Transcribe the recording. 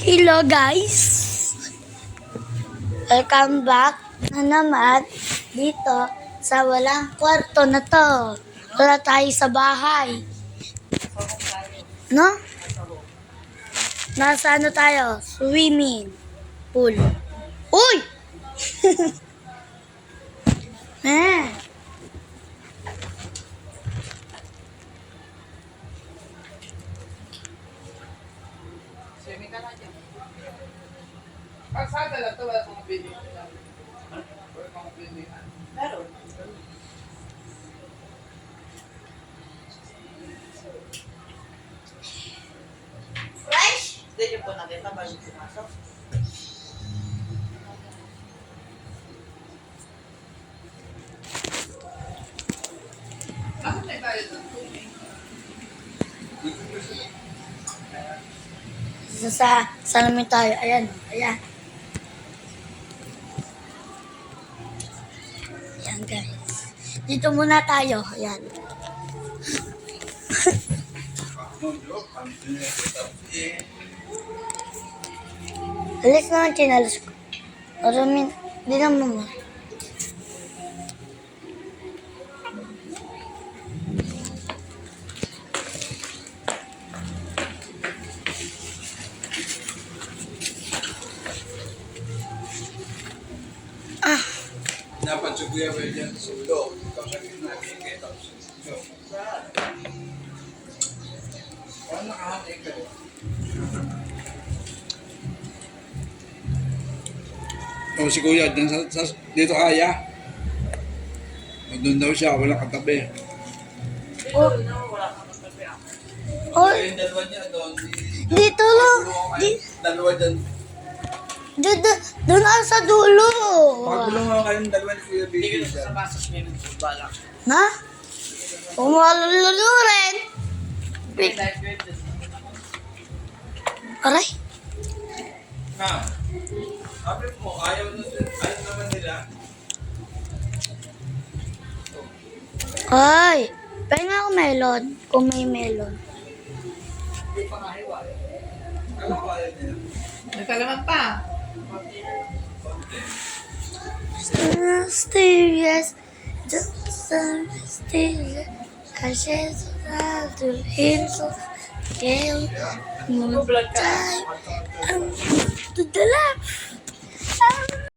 Hello guys! Welcome back na naman dito sa walang kwarto na to. Wala tayo sa bahay. No? Nasa ano tayo? Swimming pool. Uy! eh. Swimming ka na dyan. Pasada lang ito, wala kong building. Wala kong building. Meron. Fresh? Hindi yung po nakita bago pumasok. Bakit may bayad ng tubig? Sa namin tayo. Ayan. Ayan. Ayan guys. Dito muna tayo. Ayan. Alis naman chinalis ko. Aramin. Di naman mo. Dapat sa kuya ba dyan sa ulo? Ikaw sa gitna, kita sa ulo. Paano nakahanay ka doon? O si kuya, dyan dito kaya? Doon daw siya, wala katabi. Oh. Oh. Yung dalawa niya doon. Dito lang. Dalawa dyan. Doon sa dulo. Pagulungan kayong dalawa ni Kuya Hindi Bibi. ko sa basa swimming pool balak. Ha? Umalululo rin. Aray. Ha? Sabi mo, ayaw naman nila. Ay. Pahinga ako melon. Kung may melon. Hindi pa kahiwa. Ano ko ayaw nila? Nagkalaman pa. Mysterious, just so mysterious. I shed to him so pale. Vlog ka. To the left.